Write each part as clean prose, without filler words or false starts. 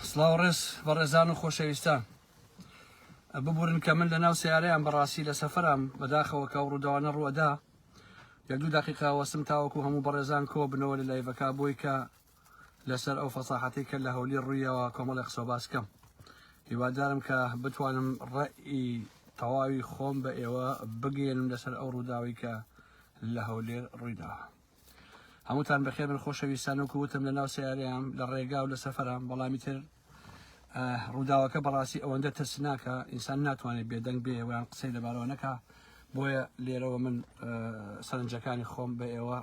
سلااوڕێز بەڕێزان و خۆشەویستان ببورن کە من لە ناو سیارەیان بەڕاستی لە سەفەرم بەداخەوە کە ڕووداوانە ڕوەدا یەک دوو دقیقا وەسم تاوەکو هەموو بەڕێزان کۆ بنەوە لە لایڤەکە بۆی کە لەسەر ئەو فەساحەتی کە لە هەولی ڕوویەوە کۆمەڵی قسە باس بکەم. هیوادارم کە بتوانم ڕەئی تەواوی خۆم بە ئێوە بگەێنم لەسەر ئەو ڕووداوی کە لە هەولێر ڕوویداوە. هەمووتان بەخێر من خۆشەویستان وەکو وتم لە ناو سیارەیەم لە ڕێگا و لە سەفەرم بەڵامی تر ڕووداوەکە بەڕاستی ئەوەندە ترسناکە ئینسان ناتوانێت بێدەنگ بێ ویان قسەی لەبارەوە نەکا. بۆیە لێرەوە من سەرنجەکانی خۆم بە ئێوە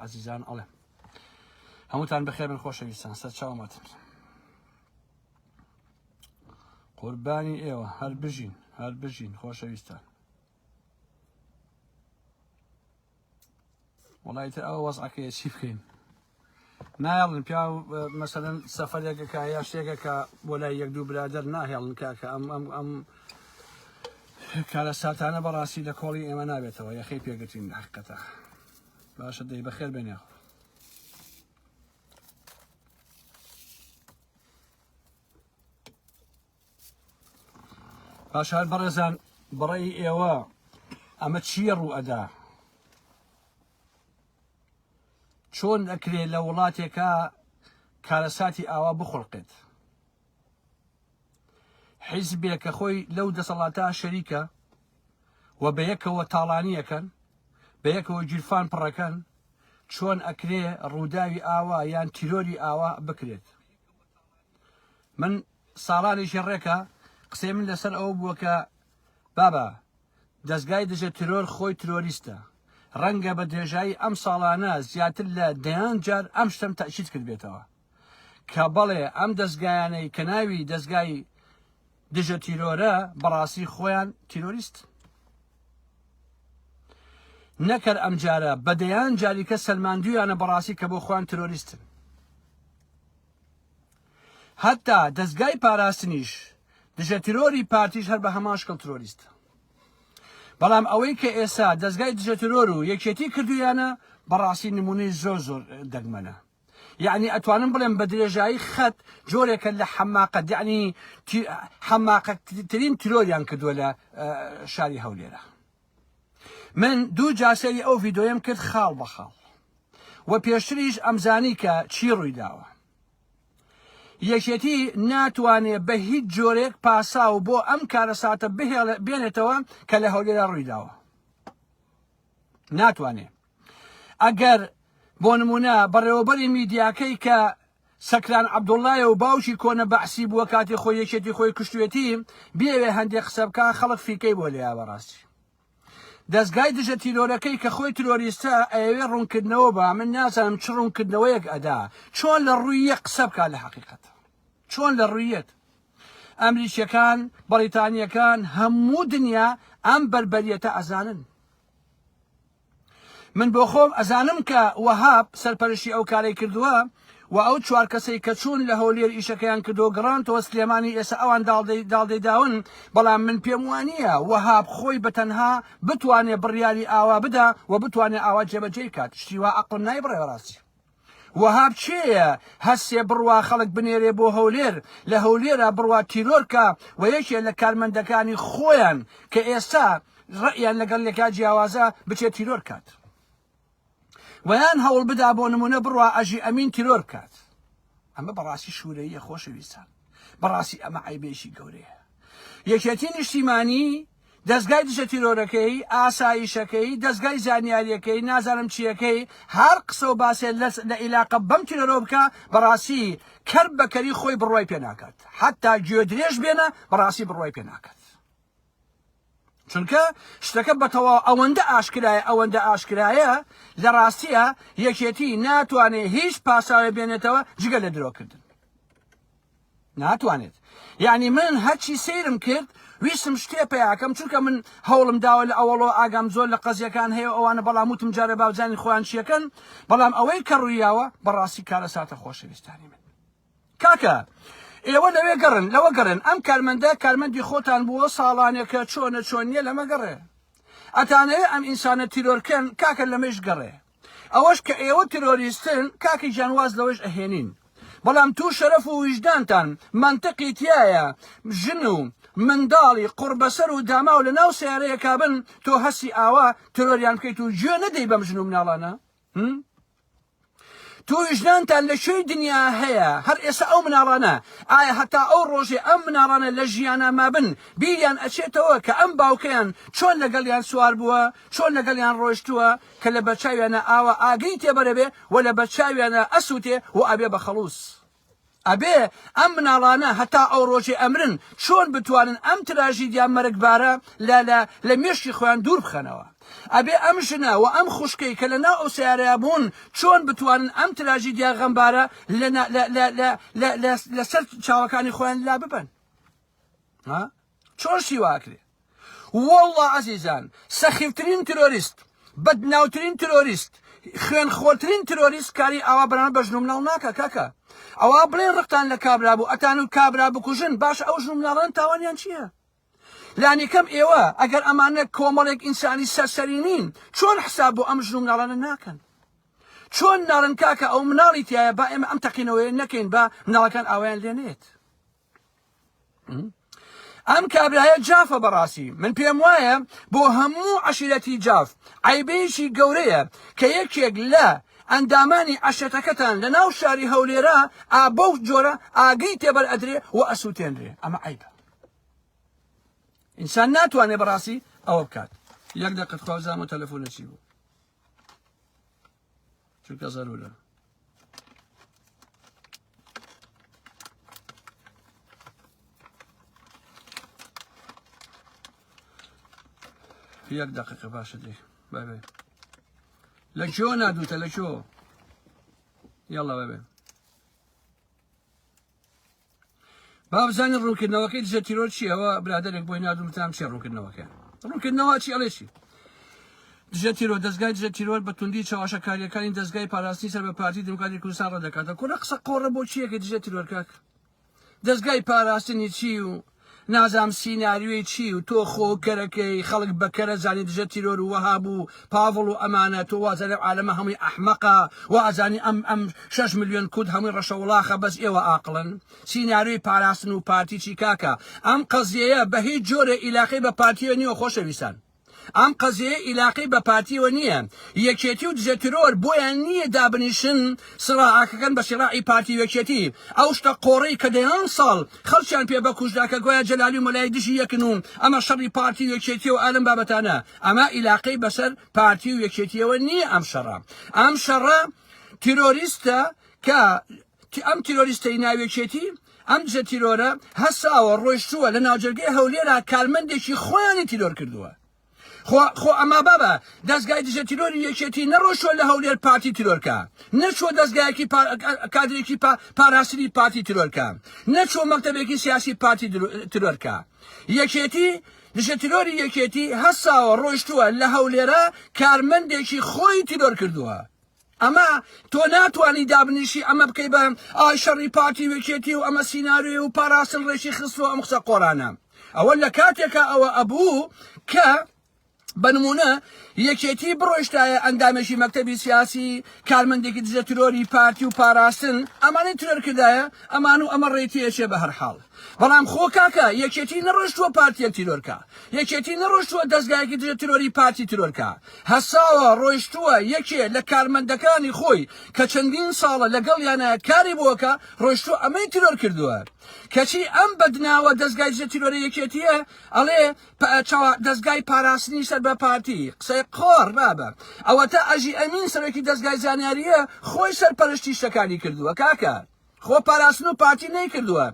عەزیزان ئەڵێم. هەمووتان بەخێر من خۆشەویستان سەرچاومەتم قوربانی ئێوە هەر بژین خۆشەویستان. وڵای تر ئەوە وەزعەکەیە چی بکەین نایڵن پیا مەسەلەن سەفەرێکەکە یا شتێکەکە بۆ لای یەک دوو برادەر ناهێڵن کاکە ئەم کارە ساتانە بەڕاستی لە کۆڵی ئێمە نابێتەوە یەخەی پێگرتین حقیقەتە. باشە دەی بەخێر بێنێ. باش هەر بەڕێزان بڕێی ئێوە ئەمە چییە ڕوو ئەدا؟ چۆن ئەکرێت لە وڵاتێکە کارەساتی ئاوا بخڵقێت؟ حیزبێک کە خۆی لەو دەسەڵاتە شەریکە و بە یەکەوە تاڵانیەکەن بە یەکەوە گیرفان پڕەکەن چۆن ئەکرێ ڕووداوی ئاوا یان تیرۆری ئاوا بکرێت؟ من ساڵانێکی ڕێکە قسەی من لەسەر ئەوە بووە کە بابە دەستگای دژە تیرۆر خۆی تیرۆریستە. ڕەنگە بە درێژایی ئەم ساڵانە زیاتر لە دەیان جار ئەم شتم تاکید کرد بێتەوە کە بەڵێ ئەم دەستگایانەی کە ناوی دەستگای دژە تیرۆرە بەڕاستی خۆیان تیرۆریست نەکرد. ئەم جارە بە دەیان جاریکە سەلماندویانە بەڕاستی کە بۆ خۆیان تیرۆریستن. هەتا دەستگای پاراستنیش دژە تیرۆری پارتیش هەر بە هەماشکەڵ تیرۆریستە. بەڵام ئەوەی کە ئێستا دەستگای دژە تیرۆر و یەکێتی کردویانە بەڕاستی نمونەی زۆر دەگمەنە. یعنی ئەتوانم بڵێم بە درێژایی خەت جۆرێکە لە حەماقەت یعنی حەماقەترین تیرۆریان کردووە لە شاری هەولێرە. من دوو جاسەری ئەو ڤیدۆیم کرد خاڵ بە خاڵ و پێشتریش ئەمزانی کە چی ڕوویداوە. یەکێتی ناتوانێت بە هیچ جۆرێک پاساو بۆ ئەم کارەساتە بێنێتەوە کە لە هەولێرە ڕوویداوە. ناتوانێت. ئەگەر بۆ نمونە بەڕێوەبەری میدیاکەی کە سەکران عەبدوڵڵایە و باوکی کۆنە بەعسی بووە کاتی خۆی یەکێتی خۆی کوشتوێتی بێوێ هەندێک قسە بکە خەڵک فیکەی بۆ لێیا بەڕاستی. دەستگای دژە تیرۆرەکەی کە خۆی تیرۆریستە ئەوێ ڕوونکردنەوە بە من نازانم چ ڕوونکردنەوەیەک ئەدا چۆن لە ڕوویە قسە بکە لە حەقیقەت چۆن لە ڕوویەت. ئەمریکیەکان بەریتانیەکان هەموو دنیا ئەم بەربەریەتە ئەزانن. من بۆ خۆم ئەزانم کە وەهاب سەرپەرشتی ئەو کارەی کردووە و ئەو چوار کەسەی کە چوون لە هەولێر ئیشەکەیان کردو گەڕانتەوە سلێمانی ئێستا ئەوان داڵدەیداون. بەڵام من پێم وانییە وەهاب خۆی بەتەنها بتوانێت بڕیاری ئاوا بدا و بتوانێت ئاوا جێبەجێ کات. شتی وا عەقڵ نایبڕێ بەڕاستی. وەهاب چێیە هەستێ بڕوا خەڵک بنێرێ بۆ هەولێر لە هەولێرە بڕوا تیرۆرکە و یەکێ لە کارمەندەکانی خۆیان کە ئێستا ڕەئیان لەگەڵ لێکا جیاوازە بچێت تیرۆر کات. ویان هەوڵ بدا بۆ نمونە بڕوا ئەژی ئەمین تیرۆر کات. ئەمە بەڕاستی شوورەیە خۆشەویستان. بەڕاستی ئەمە عیبێکی گەورەیە. یەکێتی نیشتیمانی دەستگای دژە تیرۆرەکەی ئاسایشەکەی دەستگای زانیاریەکەی نازانم چیەکەی هەر قسە و باسێ لە عیلاقە بەم تیرۆرە بکە بەڕاستی کەر بەکەری خۆی بڕوای پێ ناکات. حتا گوێ درێژ بێنە بەڕاستی بڕوای پێ ناکات. چونکە شتەکە بەتەواو ئەوەندە ئاشکرایە لە ڕاستیە یەکێتی ناتوانێت هیچ پاساوی بێنێتەوە جگە لە درۆکردن. ناتوانێت. یعنی من هەرچی سەیرم کرد ویستم شتێ پێیاکەم چونکە من هەوڵم داوە لە ئەوڵۆ ئاگام زۆر لە قەزیەکان هەیە ئەوانە بەڵام وتم جارە باوزانی خۆیان چیەکەن. بەڵام ئەوەی کە ڕوویاوە بەڕاستی کارەساتە خۆشەویستانی من. کاکە ئێوە لەوە گەڕن ئەم کارمەندی خۆتان بووە ساڵانێکە چۆن نییە لەمە گەڕێ. ئەتانەیە ئەم ئینسانە تیرۆرکەن کاکە لەمەش گەڕێ. ئەوەش کە ئێوە تیرۆریستن کاکی جیانواز لەوەش ئەهێنین. بەڵام تو شەرەف و وجدانتان منطقی تایە ژن و منداڵی قوربەسەر و داما و لە ناو سیارەیەکا بن تۆ هەسی ئاوا ترۆریان بکەیت و گوێ نەدەی بەم ژن و مناڵانە تو وجدانتان لە شوێی دنیا هەیە هەر ئێستا ئەو مناڵانە ئایا هەتا ئەو ڕۆژێ ئەم مناڵانە لە ژیانە مابن بیریان ئەچێتەوە کە ئەم باوکەیان چۆن لەگەڵیان سوار بووە چۆن لەگەڵیان ڕۆیشتووە کە لە بەرچاویانە ئاوە ئاگری تێبەرەبێ و لە بەرچاویانە ئەسووتێ و ئەبێ بە خەڵوس ئەبێ ئەم مناڵانە هەتا ئەو ڕۆژێ ئەمرن چۆن بتوانن ئەم تراژیدیان مەرگبارە لە مێشتی خۆیان دوور بخەنەوە ئەبێ ئەم ژنە و ئەم خوشکەی کە لە ناو ئەو سیارەیە بوون چۆن بتوانن ئەم تراژیدیا غەمبارە لەسەر چاوەکانی خۆیان لا ببن چۆن شیواکرێ وەڵڵا عەزیزان سەخیفترین ترۆریست بەدناوترین ترۆریست خوێنخۆرترین ترۆریست کاری ئاوا بەرامبەر بە ژن و مناڵ ناکە کاکە ئەوە بڵێن ڕقتان لە کابرا بوو ئەتان و کابرا بکوژن باش ئەو ژن و مناڵان تاوانیان چییە لانی کەم ئێوە ئەگەر ئەمانە کۆمەڵێک ئینسانی سەرسەرینین چۆن حساب بۆ ئەم ژن و مناڵانە ناکەن چۆن ناڕن کاکە ئەو مناڵی تایە با ئێمە ئەم تەقینەوەی نەکەین با مناڵەکان ئاوایان لێنێت ئەم کابرایە جافە بەڕاستی من پێم وایە بۆ هەموو عەشیرەتی جاف عیبەیەکی گەورەیە کە یەکێک لە ئەندامانی عەشیرەتەکەتان لە ناو شاری هەولێرە بەو جۆرە ئاگەی تێبەر ئەدرێ و ئەسووتێنرێ ئەمە عیبە ئینسان ناتوانێت بەڕاستی ئەوە بکات یەک دەقەت خوازام و تەلەفۆنەچی بوو چونکە زەرورە یەک دقیقە باشە دێ بەبێ لە کۆ نادوتە لە کۆ یاڵا بەبێ با بزانین ڕوونکردنەوەکەی دژە تیرۆر چی ئەوە برادێک بۆی نادومتان چێ ڕوونکردنەوەکە ڕوونکردنەوە چی ئەڵێشی دژە تیرۆر دەستگای دژە تیرۆر بە توندی چاوەشەکاریەکانی دەستگای پاراستنی سەر بە پارتی دموکراتی کوردستان ڕەدەکاتە کوڕە قسە قۆڕە بۆ چیەکە دژە تیرۆر کاک دەستگای پاراستنی چی و نازام سیناریوی چی و تۆ خۆکەرەکەی خەڵک بەکەرە زانی دژە تیرۆر و وەها بوو پاڤڵ و ئەمانە تۆ وازە لەو عالەمە هەمووی ئەحمەقە و ئازانی ئەم 6 ملیۆن کورد هەمووی ڕەشەوڵاخە بەس ئێوە ئاقڵن سیناریوی پاراستن و پارتی چی کاکە ئەم قەزیەیە بە هیچ جۆرە ئیلاقی بە پارتیوە نیوە خۆشەویستان ئەم قەزیەیە ئیلاقی بە پارتیوە نییە یەکێتی و دژە تیرۆر بۆیان نییە دابنیشن سڕاعەکەکەن بە شێڕاعی پارتی یەکێتی ئەو شتە قۆڕەی کە دەیان ساڵ خەڵکیان پێ بە کوژداکە گویا جەلالی و مەلای دژی یەکن و ئەمە شەڕی پارتی و یەکێتی و ئالم بابەتانە ئەمە ئیلاقی بەسەر پارتی و یەکێتیەوە نییە ئەم شەڕە تیرۆریستە کە ئەم تیرۆریستەی ناوێکێتی ئەم دژە تیرۆرە هەساوە ڕۆیشتووە لە ناوجەرگەی هەولێرە کارمەندێکی خۆیانی تیرۆر کردووە خۆ ئەما بابە دەستگای دژە تیرۆری یەکێتی نەڕۆشتووە لە هەولێر پارتی تیرۆرکە نەچوە دەستگایەکی کادرێکی پاراستنی پارتی تیرۆرکە نەچوە مەکتەبێکی سیاسی پارتی تیرۆرکە یەکێتی دژە تیرۆری یەکێتی هەساوە ڕۆیشتووە لە هەولێرە کارمەندێکی خۆی تیرۆر کردووە ئەمە تۆ ناتوانانی دابنیشی ئەمە بکەی بە ئای شەڕی پارتی یەکێتی و ئەمە سیناریۆ و پاراستن ڕێژی خستووە ئەم قسە قۆڕانە ئەوە لە کاتێکە ئەوە ئەبوو کە بنمونە یەکێتی بڕۆشتایە ئەندامێکی مەکتەبی سیاسی کارمەندێکی دژە تیرۆری پارتی و پاراستن ئەمانەی ترۆر کردایە ئەمان و ئەمە ڕێتیەچێ بە هەر حاڵ بەڵام خۆ کاکە یەکێتی نەڕۆشتووە پارتیەک تیرۆرکە یەکێتی نەڕۆشتووە دەستگایەکی دژە تیرۆری پارتی تیرۆرکە هەساوە ڕۆیشتووە یەکێ لە کارمەندەکانی خۆی کە چەندین ساڵە لەگەڵیانە کاری بووەکە ڕۆیشتووە ئەمەی تیرۆر کردووە کەچی ئەم بەدناوە دەستگای دژە تیرۆری یەکێتیە ئەڵێ دەستگای پاراستنی سەر بە پارتی قسەی قۆڕ بابە ئەوەتە ئەژی ئەمین سەرۆکی دەستگای زانیاریە خۆی سەرپەرشتی شتەکانی کردووە کاکە خۆ پاراستن و پارتی نەیکردووە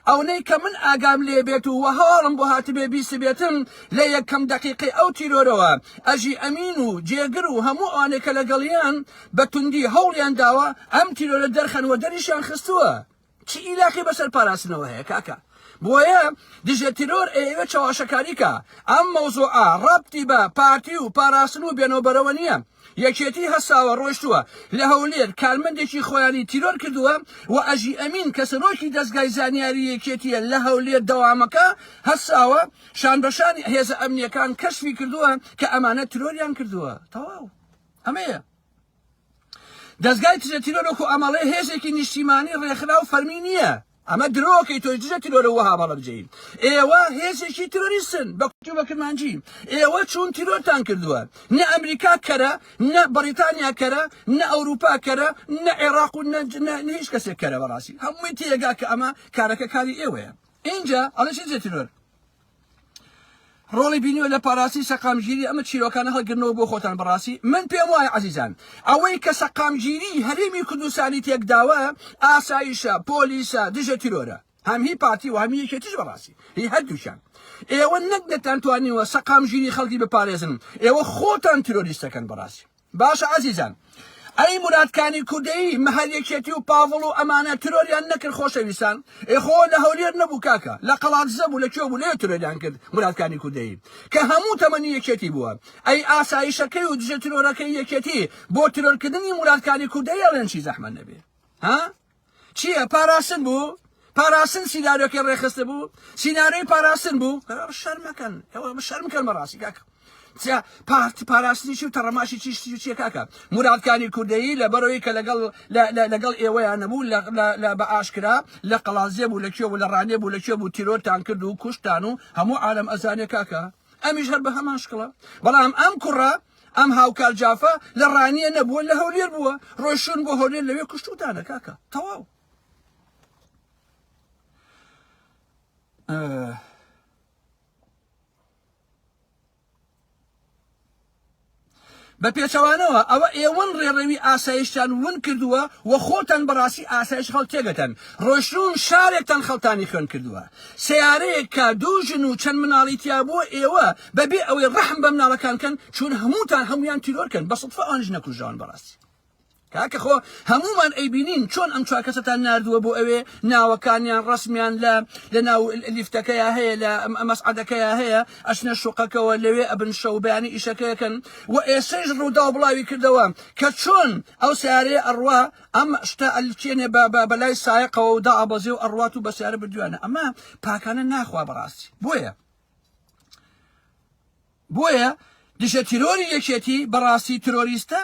ئەوەی کە من ئاگام لێ بێت و وەهاڵم بۆ هاتبێ بیست بێتم لە یەکەم دقیقی ئەو تیرۆرەوە ئەژی ئەمین و جێگر و هەموو ئەوانێکە لەگەڵیان بە توندی هەوڵیان داوە ئەم تیرۆرە دەرخەنوە دەریشیان خستووە چی ئیلاقی بەسەر پاراستنەوە هەیە کاکە بۆیە دژە تیرۆر ئێوە چاواشەکاریکە ئەم مەوزوعە ڕەبتی بە پارتی و پاراستن و بێنەوبەرەوە نییە یەکێتی هەساوە ڕۆیشتووە لە هەولێر کارمەندێکی خۆیانی تیرۆر کردووە و ئەژی ئەمین کە سەرۆکی دەستگای زانیاری یەکێتیە لە هەولێر دەوامەکە هەساوە شان بەشانی هێزە ئەمنیەکان کەشفی کردووە کە ئەمانە تیرۆریان کردووە تەواو ئەمەیە دەستگای دژە تیرۆرە و ئەمەڵێ هێزێکی نیشتیمانی ڕێکخراو فەرمی نییە ئەمە درۆکەی تۆ دژە تیرۆرە وەها بەڵە بجین ئێوە هێزێکی تیرۆریستن بە کوچ بە کرمانجی ئێوە چوون تیرۆرتان کردووە نە ئەمریکا کەرە نە بەریتانیا کەرە نە ئەوروپا کەرە نە عێراق و نە هیچ کەسێک کەرە بەڕاستی هەمووی تێگا کە ئەمە کارەکە کاری ئێوەیە اینجا ئەڵەشی دژە تیرۆر ڕۆڵی بینیوە لە پاراسی سەقامگیری ئەمە چیرۆکانە هەڵگرنەوە بۆ خۆتان بەڕاستی من پێم وایە عەزیزان ئەوەی کە سەقامگیری هەرێمی کوردستانی تێکداوە ئاسایشە پۆلیسە دژە تیرۆرە هەم هی پارتی و هەمی یەکێتیش بەڕاستی هی هەردووشیان ئێوە نەک دەتانتوانیوە سەقامگیری خەڵکی بپارێزن ئێوە خۆتان تیرۆریستەکەن بەڕاستی باشە عەزیزان ئەی مرادکانی کوردەیی مەهەلێکێتی و پاڤڵ و ئەمانە ترۆریان نەکرد خۆشەویستان ئێخۆ لە هەولێر نەبوو کاکە لە قەڵاتزە بوو لە کوێ بوو لێ ترۆریان کرد مرادکانی کوردەیی کە هەموو تەمەنی یەکێتی بووە ئەی ئاسایشەکەی و دژە ترۆرەکەی یەکێتی بۆ ترۆرکردنی مرادکانی کوردەیی ئەڵێن چی زەحمەت نەبێ ها چییە پاراستن بوو پاراستن سیناریۆکەی ڕێخستە بوو سیناریۆی پاراستن بوو شەرمەکەن ئێوە شەرمکەن بەڕاستی کاکە پاراستنیشی و تەڕەماشی چیە کاکە مرادکانی کوردەیی لە بەرەوەی کە لەگەڵ ئێوەیان نەبوو لە بە ئاشکرا لە قەڵازیە بوو لە کوێ بوو لە ڕانێ بوو لە کوێ بوو تیرۆرتان کرد و کوشتان و هەموو عالەم ئەزانێ کاکە ئەمیش هەر بە هەمان شکڵە بەڵام ئەم کوڕە ئەم هاوکار جافە لە ڕانیە نەبووە لە هەولێر بووە ڕۆیشتون بۆ هەولێر لەوێ کوشتوتانە کاکە تەواو بە پێچەوانەوە ئەوە ئێوەن ڕێڕەوی ئاسایشتان ون کردووە و خۆتان بەڕاستی ئاسایش خەڵ تێگەتەن ڕۆژون شارێکتان خەڵتانی خوێن کردووە سیارەیەک کە دوو ژن و چەند مناڵی تیا بووە ئێوە بەبێ ئەوەی ڕەحم بە مناڵەکانکەن چون هەمووتان هەمویان تیرۆرکەن بە سەدفە ئەوانش نەکوژان بەڕاستی کاکە خۆ هەمومان ئەیبینین چۆن ئەم چوار کەسەتان ناردووە بۆ ئەوێ ناوەکانیان ڕسمیان لە ناو لیفتەکەیە هەیە لە مەسعەدەکەیە هەیە ئەچنە شوقەکەەوە لەوێ ئەبن شەو بەیانی ئیشەکەیەکەن و ئێسەش ڕوودا و بڵاوی کردەوە کە چۆن ئەو سیارەیە ئەڕوا ئەم شتە ئەلچێنێ بەلای سایقەوە و دا ئابەزێ و ئەڕوات و بە سیارە بردووانە ئەمە پاکانە ناخوا بەڕاستی بۆیە دژە تیرۆری یەکێتی بەڕاستی ترۆریستە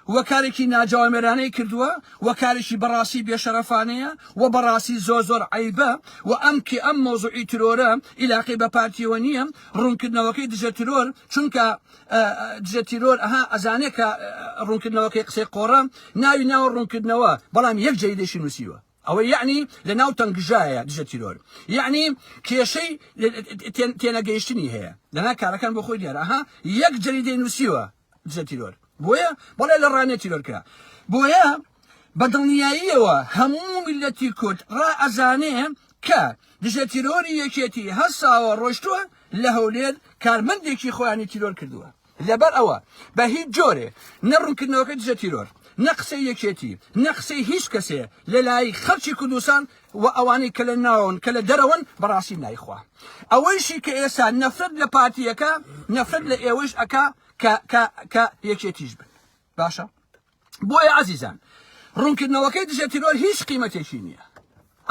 وەکارێکی ناجوامێرانەی کردووە وەکارێکی بەڕاستی بێشەرەفانەیە و بەڕاستی زۆر عیبە و ئەم مۆزوعی ترۆرە ئیلاقی بە پارتیەوە نییە ڕوونکردنەوەکەی دژە ترۆر چونکە دژە تیرۆر ئەزانێ کە ڕوونکردنەوەکەی قسەی قۆڕە ناوی ناوە ڕوونکردنەوە بەڵام یەک جەیدەشی نووسیوە ئەوە یعنی لە ناو تەنگژایە دژە تیرۆر یعنی کێشەی تێنەگەیشتنی هەیە لەنا کارەکان بۆ خۆی دیارە یەک جەریدەی نووسیوە دژە تیرۆر بۆیە بەڵێ لە ڕانێ تیرۆرکرا بۆیە بە دڵنیاییەوە هەموو میلەتی کورد ئەزانێ کە دژە تیرۆری یەکێتی هەساوە ڕۆیشتووە لە هەولێر کارمەندێکی خۆیانی تیرۆر کردووە لەبەر ئەوە بە هیچ جۆرێ نەڕوونکردنەوەکە دژە تیرۆر نە قسەی یەکێتی نە قسەی هیچ کەسێ لە لای خەڵکی کوردستان و ئەوانەی کە لە ناوەن کە لە دەرەوەن بەڕاستی نایخوا ئەوەیشی کە ئێستا نەفرەت لە پارتیەکە نەفرەت لە ئێوەش ئەکا کە یەکێتیش بن باشە بۆیە عەزیزان ڕوونکردنەوەکەی دژە تیرۆر هیچ قیمەتێکی نییە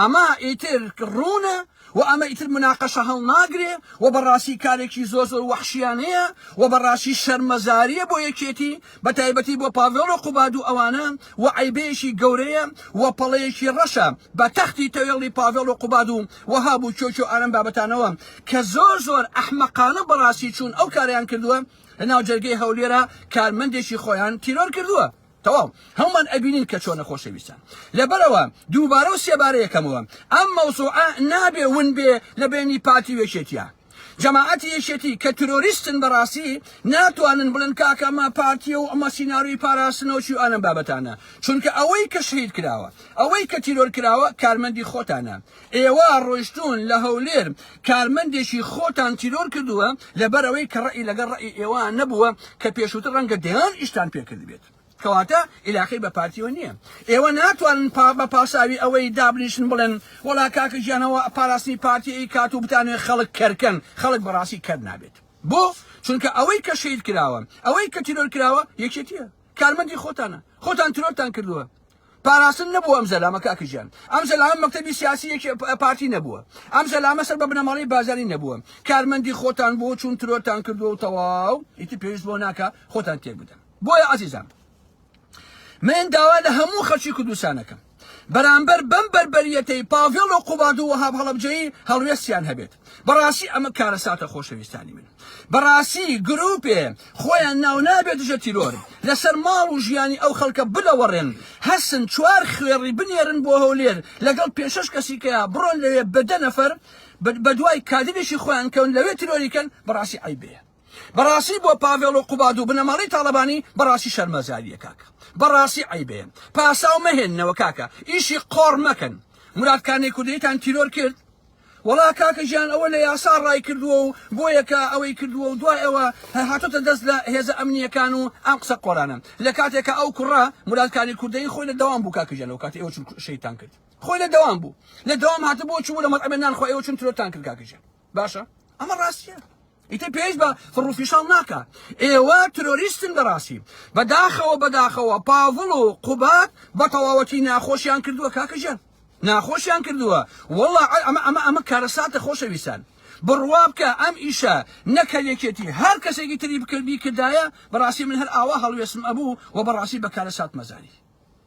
ئەمە ئیتر ڕوونە و ئەمە ئیتر مناقەشە هەڵ ناگرێ و بەڕاستی کارێکی زۆر وەحشیانەیە و بەڕاستی شەرمەزاریە بۆ یەکێتی بە تایبەتی بۆ پاڤێڵ و قوباد و ئەوانە و عیبەیەکی گەورەیە و پەڵەیەکی ڕەشە بە تەختی تەوێڵی پاڤێڵ و قوباد و وەها بوو چۆچۆ ئارەم بابەتانەوە کە زۆر ئەحمەقانە بەڕاستی چوون ئەو کاریان کردووە لەناو جەرگەی هەولێرە کارمەندێکی خۆیان تیرۆر کردووە تەواو هەمومان ئەبینین کە چۆنە خۆشەویستان لەبەرەوە دووبارە و سێبارە یەکەمەوە ئەم مەوزوعە نابێ ون بێ لە بینی پارتی یەکێتیە جەماعەتی یەکێتی کە ترۆریستن بەڕاستی ناتوانن بڵن کاکەمە پارتیە و ئەمە سیناروی پاراستنەوەی ئانم بابەتانە چونکە ئەوەی کە شەهید کراوە ئەوەی کە تیرۆر کراوە کارمەندی خۆتانە ئێوە ڕۆیشتون لە هەولێر کارمەندێکی خۆتان تیرۆر کردووە لەبەرەوەی کە ڕەئی لەگەڵ ڕەئی ئێوە نەبووە کە پێشووتر ڕەنگە دەیان ئیشتان پێکرد بێت کەواتە ئیلاقی بە پارتیەوە نییە ئێوە ناتوانن بە پاساوی ئەوەی دابنیشن بڵێن وەڵا کاکە ژیانەوە پاراستنی پارتیی کات و بتانێت خەڵک کەرکەن خەڵک بەڕاستی کەر نابێت بۆ چونکە ئەوەی کە شەهید کراوە ئەوەی کە تیرۆر کراوە یەکێتیە کارمەندی خۆتان تیرۆرتان کردووە پاراستن نەبووە ئەم زەلامە کاکە ژیان ئەم زەلامە مەکتەبی سیاسی پارتی نەبووە ئەم زەلامە سەر بە بنەماڵی بازاری نەبووە کارمەندی خۆتان بۆ چون تیرۆرتان کردووە و تەواو ئیتر پێویست بۆ ناکە خۆتان تێک بدەن بۆیە عەزیزان من داوا لە هەموو خەڵکی کوردستانەکەم بەرامبەر بەم بەربەریەتەی پاڤێڵ و قوباد و وەهاب هەڵەبجەیی هەڵوێستیان هەبێت بەڕاستی ئەمە کارەساتە خۆشەویستانی من بەڕاستی گروپێ خۆیان ناو نابێت دژە تیرۆر لەسەر ماڵ و ژیانی ئەو خەڵکە بلەوەڕێن هەسن چوار خوێڕی بنێرن بۆ هەولێر لەگەڵ پێشەش کەسیکەیە بڕۆن لەوێ بە نەفەر بە دوای کادرێکی خۆیان کەون لەوێ تیرۆریکەن بەڕاستی عیبەیە بەڕاستی بۆ پاڤێڵ و قوباد و بنەماڵی تاڵەبانی بەڕاستی شەرمەزاریە کاکە بەڕاستی عیبەیە پاساو مەهێننەوە کاکە ئیشی قۆڕ مەکەن مرادکانی کوردیتان تیرۆر کرد وڵا کاکە ژیان ئەوە لە یاسا ڕای کردووە و بۆیەکە ئەوەی کردووە و دوای ئەوە هاتۆتە دەست لە هێزە ئەمنیەکان و ئەم قسە قۆرانە لە کاتێکە ئەو کوڕە مرادکانی کوردی خۆی لە دەوام بوو کاکە ژیان ئەو کاتی ئێوە چون شەیتان کرد خۆی لە دەوام بوو لە دەوام هاتە بۆ چوو لە مەڵعەمێنان خۆ ئێوە چون تیرۆرتان کرد کاکە ژیان باشە ئەمە ڕاستیە ئیتر پێویست بە فڕوفیشاڵ ناکە ئێوە ترۆریستن بەڕاستی بەداخەوە پاڤڵ و قوباد بە تەواوەتی ناخۆشیان کردووە کاکە ژیان ناخۆشیان کردووە وەڵا ئەمە کارەساتە خۆشەویستان بڕوا بکە ئەم ئیشە نەکەلێکێتی هەر کەسێکی تری بکردی کردایە بەڕاستی من هەر ئاوا هەڵوێستم ئەبوو و بەڕاستی بە کارەسات مەزانی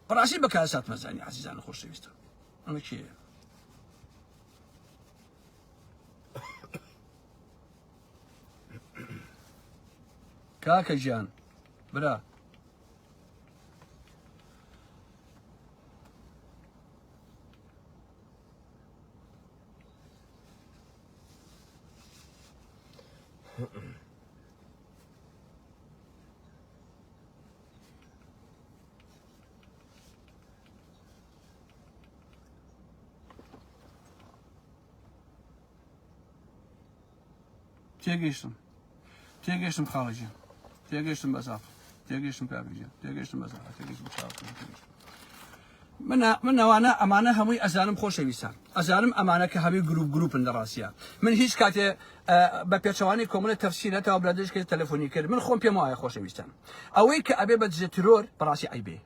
بەڕاستی بە کارەسات مەزانی عەزیزان خۆشەویستە ئەمە کێیە کاکە گیان برا تێگەشتم خاڵەجیان تێگەشتم بەزاف تێگەشتم کاکەجیان تێگەشتم بەزاف تێگەشتم من ئەوانە ئەمانە هەمووی ئەزانم خۆشەویستان ئەزانم ئەمانە کە هەوی گروپن لە ڕاستیە من هیچ کاتێ بە پێچەوانی کۆمەڵە تەفسیرەتەوە برادێشکە تەلەفۆنی کرد من خۆم پێم وایە خۆشەویستان ئەوەی کە ئەبێ بە دژە ترۆر بەڕاستی عیبێ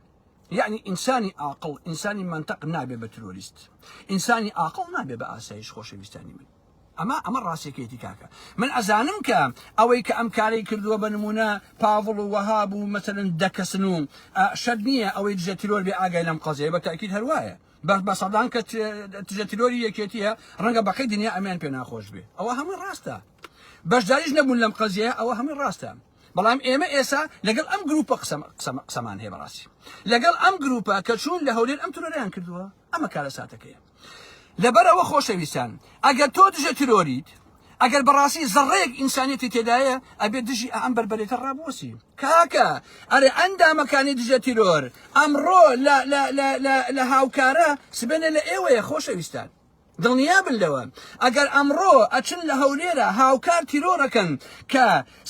يعني إنساني عاقل إنساني منطق نابێ بە ترۆریست إنسانی عاقل نابێ بە ئاسایش خۆشەویستانی من ئەمە ڕاستێکێتی کاکە من ئەزانم کە ئەوەی کە ئەم کارەی کردووە بە نمونە پاڤڵ و وەهاب و مەسەلەن دەکەسن و شەرت نییە ئەوەی دژە تیرۆر بێ ئاگای لەم قەزەیە بە تاکید هەروایە بە سەدان کە دژە تیرۆری یەکێتیە ڕەنگە بەقەی دنیا ئەمیان پێ ناخۆش بێ ئەوە هەمووی ڕاستە بەشداریش نەبوون لەم قەزەیە ئەوە هەمووی ڕاستە بەڵام ئێمە ئێستا لەگەڵ ئەم گروپە قسەمان هەیە بەڕاستی لەگەڵ ئەم گروپە کە چوون لە هەولێر ئەم ترۆریان کردووە ئەمە کارەساتەکەیە لەبەرەوە خۆشەویستان ئەگەر تۆ دژە تیرۆریت ئەگەر بەڕاستی زەڕەیەک ئینسانیەتی تێدایە ئەبێت دژی ئەم بەربەرێتە ڕابوەسی کاکە ئەرێ ئەندامەکانی دژە تیرۆر ئەمڕۆ لە هاوکارە سبێنە لە ئێوەیە خۆشەویستان دڵنیا بن لەوە ئەگەر ئەمڕۆ ئەچن لە هەولێرە هاوکار تیرۆرەکەن کە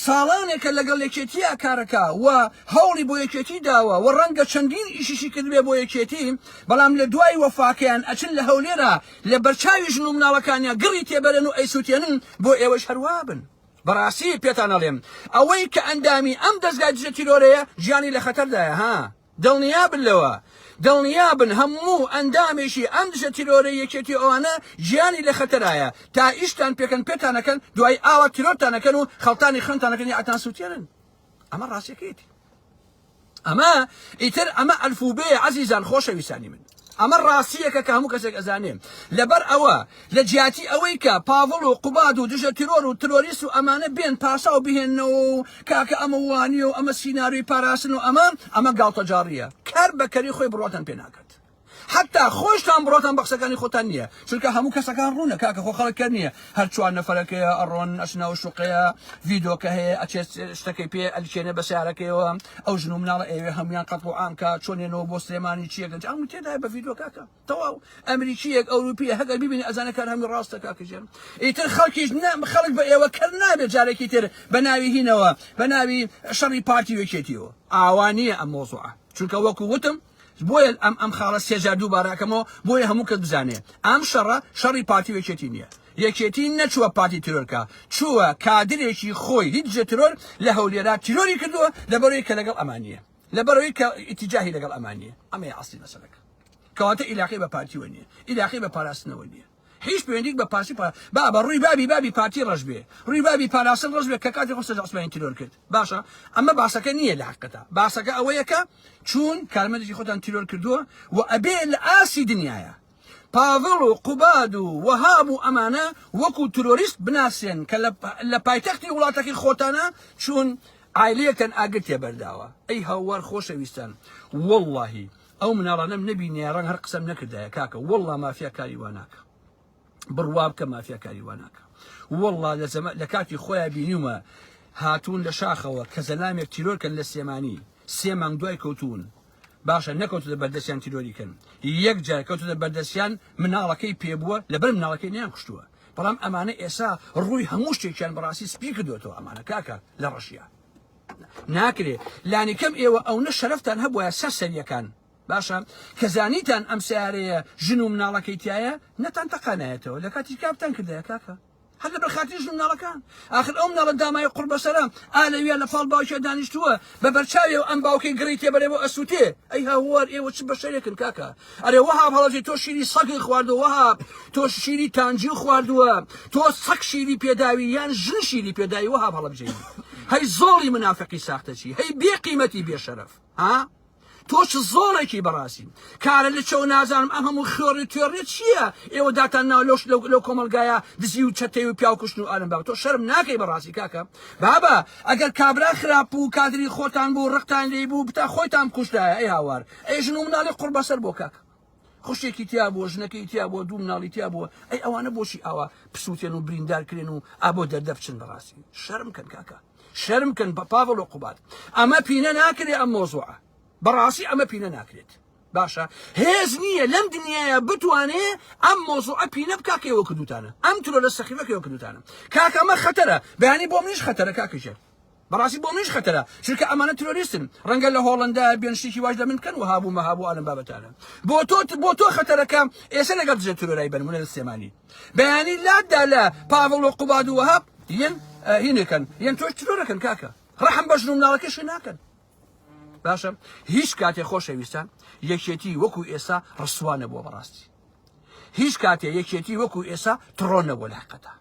ساڵانێکە لەگەڵ یەکێتیە کارەکە و هەوڵی بۆ یەکێتی داوە و ڕەنگە چەندین ئیشیشی کردوێ بۆ یەکێتی بەڵام لە دوای وەفاکەیان ئەچن لە هەولێرە لە بەرچاوی ژن و مناڵەکانیان گڕی تێبەرن و ئەیسووتێنن بۆ ئێوەش هەروە بن بەڕاستی پێتان ئەڵێم ئەوەی کە ئەندامی ئەم دەستگای دژە تیرۆرەیە ژیانی لە خەتەردایە ها دڵنیا بن لەوە دڵنیا بن هەموو ئەندامێکی ئەم دژە تیرۆرە یەکێتی ئەوانە ژیانی لە خەتەرایە تا ئیشتان پێکەن پێتانەکەن دوای ئاوا تیرۆرتانەکەن و خەڵتانی خوێنتانەکەن ئەتان سووتێنن ئەمە ڕاستیەکەیەتی ئەمە ئیتر ئەمە ئەلفوبەیە عەزیزان خۆشەویستانی من ئەمە ڕاستیەکە کە هەموو کەسێک ئەزانێ لەبەر ئەوە لە جیاتی ئەوەی کە پاڤڵ و قوباد و دژە تیرۆر و ترۆریست و ئەمانە بێن پاسا و بهێننەوە و کاکە ئەمە وانیە و ئەمە سیناروی پاراستن و ئەمە گاڵتەجاڕیە کار بەکەری خۆی بڕاتان پێ ناکات حتى خۆشتان بڕاتان بە قسەکانی خۆتان نییە چونکە هەموو کەسەکان ڕوونە کاکە خۆ خەڵکرد نییە هەر چوار نەفەرەکەیە ئەڕۆن ئەچنە و شوقەیە ڤیدۆکە هەیە ئەچێت شتەکەی پێ ئەلچێنە بە سیارەکەیەوە ئەو ژن و مناڵە ئێوێ هەمویان قەت و ئامکە چۆنێنەوە بۆ سلێمانی چیەکە ئەم تێدای بە ڤیدۆ کاکە تەواو ئەمریکیەک ئەوروپیە هەگەر ببینی ئەزانەکان هەمووی ڕاستە کاکەژێن ئیتر خەڵکیش خەڵک بە ئێوە کەر نابێت جارێکی تر بە ناوی هینەوە بە ناوی شەڕی پارتی وێکێتیەوە ئاوانیە ئەم مۆزوعە چونکە وەکو وتم بۆیە ئەم خاڵە سێجار دووبارەکەمەوە بۆیە هەموو کەس بزانێ ئەم شەڕی پارتی وێکێتی نییە یەکێتی نەچووە پارتی تیرۆرکە چووە کادرێکی خۆی دژە تیرۆر لە هەولێرا تیرۆری کردووە لەبەرەوەی کە لەگەڵ ئەمانیە لەبەرەوەی کە ئیتیجاهی لەگەڵ ئەمانیە ئەمەیە ئەسڵی مەسەلەکە کەواتە ئیلاقی بە پارتیوە نییە ئیلاقی بە پاراستنەوە نییە هیچ پەیوەندیک بە پارچی بابە ڕووی بابی پارتی ڕەش بێ ڕووی بابی پاراستن ڕەش بێ کە کاتی خۆ سەرنج عوسمانی تیرۆر کرد باشە ئەمە باسەکە نییە لە حقیقەتە باسەکە ئەوەیەکە چوون کارمەندێکی خۆتان تیرۆر کردووە و ئەبێ لە ئاسی دنیایە پاڤڵ و قوباد و وەهاب و ئەمانە وەکو ترۆریست بناسێن کە لە پایتەختی وڵاتەکەی خۆتانە چوون عایلەیەکتان ئاگر تێبەرداوە ئەی هاوار خۆشەویستان وەڵڵاهی ئەو مناڵانەم نەبینێ ڕەنگ هەر قسەم نەکردایە کاکە وەڵڵا مافیا کاری وا ناکە بڕوا بکە مافیا کاری وا ناکە وەڵڵا لە کاتی خۆیان بینیومە هاتوون لە شاخەوە کە زەلامێک تیرۆرکەن لە سێمانی سێ مانگ دوای کەوتون باشە نەکەوتە بەردەستیان تیرۆریکەن یەک جار کەوتە بەردەستیان مناڵەکەی پێبووە لەبەر مناڵەکەی نیان کوشتووە بەڵام ئەمانە ئێستا ڕووی هەموو شتێکیان بەڕاستی سپی کردوێتەوە ئەمانە کاکە لە ڕەشیا ناکرێ لانی کەم ئێوە ئەوە شەرەفتان هەبووە سەر سەریەکان باشە کە زانیتان ئەم سیارەیە ژن و مناڵەکەی تایە نەتان تەقانایەتەوە لە کاتی کاپتان کردایە کاکە هەر لەبەر خاتی ژن مناڵەکان آخر ئەو مناڵە دامای قوربەسەرە ئالەویە لە پاڵ باوکیە دانیشتووە بە بەرچاوی و ئەم باوکەی گڕی تێبەرێ بۆ ئەسووتێ ئەی هاوار ئێوە چ بەشەرێکن کاکە ئەرێ وەهاب هەڵەبجێ تۆ شیری سەگی خواردووە وەهاب تۆ شیری تانجی خواردووە تۆ سەگ شیری پێداوی یان ژن شیری پێداوی وەهاب هەڵەبجێ هەی زۆڵی منافقی ساختەچی هەی بێ قیمەتی بێشەرەف ها تۆش زۆڵێکی بەڕاستی کارە لە چەو نازانم ئەم هەموو خێڕی توێڕێت چییە ئێوە داتان ناو لەو کۆمەلگایە دزی و چەتەی و پیا و کوشتن و ئالم باب تۆ شەرم ناکەی بەڕاستی کاکە بابە ئەگەر کابرا خراپ و کادری خۆتان بوو ڕقتان لێ بوو بتا خۆیتان کوشتایە ئەی هاوار ئەی ژن و مناڵی قوربەسەر بۆ کاکە خوشێکی تیا بووە ژنەکەی تیا بووە دوو مناڵی تیا بووە ئەی ئەوانە بۆشی ئاوا پسووتێن و بریندارکرێن و ئابۆ دەردە بچن بەڕاستی شەرم کەن کاکە شەرم کەن بە پاڤڵ و قوباد ئەمە پینە ناکرێ ئەم مۆزوعە بەڕاستی ئەمە پینە ناکرێت باشە هێز نییە لەم دنیاە بتوانێ ئەم مۆزوعە پینە بکاکەوە کردوتانە ئەم تورە لە سەخیفەکەوە کردوتانە کاکە ئەمە خەتەرە بەیانی بۆ منیش خەتەرە کاکەژێر بەڕاستی بۆ منیش خەتەرە چونکە ئەمانە ترۆریستن ڕەنگە لە هۆڵەندا بێنشتێکی واش لە من بکەن و هابوو مەهابوو ئالم بابەتانە بۆ تۆ خەتەرەکە ئێستا لەگەڵ دژە ترۆرای بنمونە لە سێمانی بەیانی لاددا لە پاڤڵ و قوباد و وەهاب هینەکەن یەن تۆش ترۆرەکەن کاکە ڕەحم بە ژن و مناڵەکەشی ناکەن باشە هیچ کاتێ خۆشەویستان یەکێتی وەکو ئێستا ڕسوانە بۆ بەڕاستی هیچ کاتێ یەکێتی وەکو ئێستا تڕۆ نەبووە لە حقیقەتە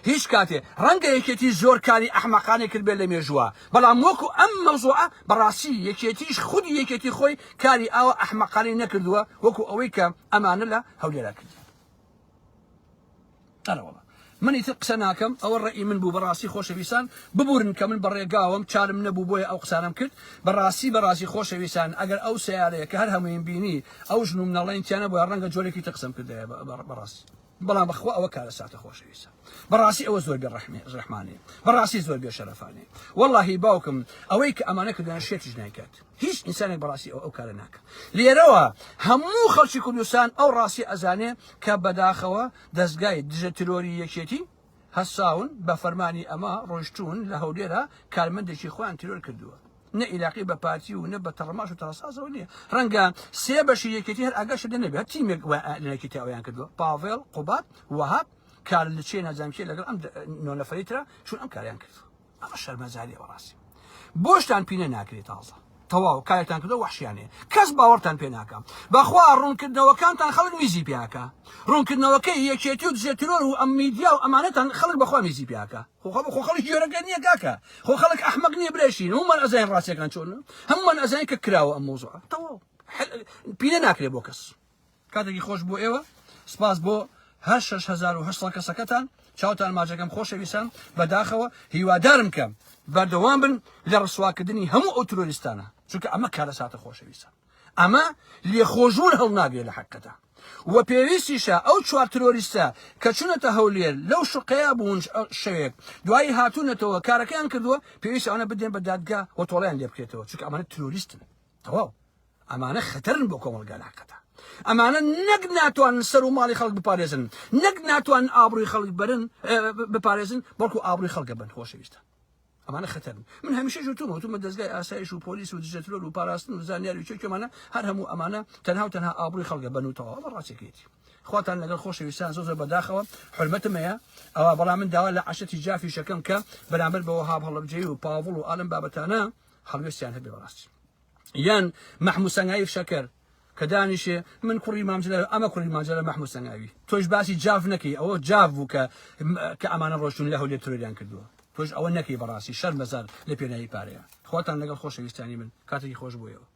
هیچ کاتێ ڕەنگە یەکێتی زۆر کاری ئەحمەقانێ کرد بێت لە مێژووە بەڵام وەکو ئەم مەوزوعە بەڕاستی یەکێتیش خودی یەکێتی خۆی کاری ئاوە ئەحمەقانەی نەکردووە وەکو ئەوەی کە ئەمانە لە هەولێرا کرد ئەرەوەڵە من ئیتر قسە ناکەم ئەوە ڕێی من بوو بەڕاستی خۆشەویستان ببورن کە من بەڕێگاوم چارم نەبوو بۆیە ئەو قسانم کرد بەڕاستی خۆشەویستان ئەگەر ئەو سیارەیە کە هەر هەمووین بینی ئەو ژن و مناڵەی تیانە بۆ ڕەنگە جۆرێکی تەقسم کردایە بەڕاستی بەڵام بەخوا ئەوە کارە ساتە خۆشەویستە بەڕاستی ئەوە زۆر ڕەحمانێ بەڕاستی زۆر بێ شەرەفانێ وەڵڵاهی باوکم ئەوەی کە ئەمانە کردیان شێتیش نایکات هیچ ئینسانێک بەڕاستی ئەو کارە ناکە لێرەوە هەموو خەڵکی کوردستان ئەو ڕاستی ئەزانێ کە بەداخەوە دەستگای دژە ترۆری یەکێتی هەساون بە فەرمانی ئەمە ڕۆیشتون لە هەولێرە کارمەندێکی خۆیان تیرۆر کردووە نە ئیلاقی بە پارتی و نە بە تەڕەماش و تەڕەسازەوە نییە ڕەنگە سێ بەشی یەکێتی هەر ئاگەشە لێنەبێت تیمێک لەنەکەی ئەویان کردووە پاڤڵ قوباد وەهاب کار لە چێ نەزانکێ لەگەڵ ئەم نۆ نەفەری ترە چون ئەم کاریان کرد ئەمە شەرمەزاریە بەڕاستی بۆشتان پینە ناکرێت تازە تەواو کارێکتان کردو وەحشیانەیە کەس باوەڕتان پێ ناکەم بەخوا ڕوونکردنەوەکانتان خەڵک میزی پیاکە ڕوونکردنەوەکەی یەکێتی و دژە ترۆر و ئەم میدیا و ئەمانەتان خەڵک بەخوا میزی پیاکە خۆ خەڵک جۆرەکە نییە کاکە خۆ خەڵک ئەحمەق نییە برێشین هەمومان ئەزانین ڕاستیەکان چۆن هەمومان ئەزانین کە کراوە ئەم مۆزوعە تەواو پینە ناکرێت بۆ کەس کاتێکی خۆش بۆ ئێوە سپاس بۆ هەر 6800 کەسەکەتان چاوتان ماجەکەم خۆشەویستان بەداخەوە هیوادارم کە بەردەوام بن لە ڕسواکردنی هەموو ئەو ترۆریستانە چونکە ئەمە کارە ساتە خۆشەویستان ئەمە لێخۆژوون هەڵناگرێت لە حەقەتە و پێویستیشە ئەو چوار ترۆریستە کە چونەتە هەولێر لەو شقەیە بوون شەوێک دوایی هاتوونەتەوە کارەکەیان کردووە پێویست ئەوانە بدێن بە دادگا و تۆڵیان لێ بکرێتەوە چونکە ئەمانە ترۆریستن تەواو ئەمانە خەتەرن بۆ کۆمەلگا لە حەقەتە ئەمانە نەک ناتوانن سەر و ماڵی خەڵک بپارێزن نەک ناتوانن ئابڕووی خەڵک بپارێزن بەڵکو ئابڕووی خەڵکە بن خۆشەویستە ئەمانە خەتەرن من هەمیشە وتمە دەستگای ئاسایش و پۆلیس و دژە ترۆر و پاراستن و زانیاری و چێکێمانە هەر هەموو ئەمانە تەنها ئابڕووی خەڵکە بن و تەواو بە ڕاستیەکەیەتی خواتان لەگەڵ خۆشەویستان زۆر بەداخەوە حرمەتم هەیە ئەوە بەڵام من داوا لە عەشەتی جافی شەکەم کە بەرامبەر بە وەهاب هەڵەبجەی و پاڤڵ و ئالم بابەتانە هەڵوێستیان هەبێ بەڕاستی یان مەحموود سەنگایف شەکەر کە دانیشێ من کوڕی مامجلە ئەمە کوڕی ماجلە محمود سەنگاوی تۆش باسی جاف نەکەی ئەوە جاف بوو کە ئەمانە ڕۆشتون لە هەولێر تۆریان کردووە تۆش ئەوە نەکەی بەڕاستی شەر مەزار لە پێناوی پارەیە خواتان لەگەڵ خۆشەویستانی من کاتێکی خۆش بوویەوە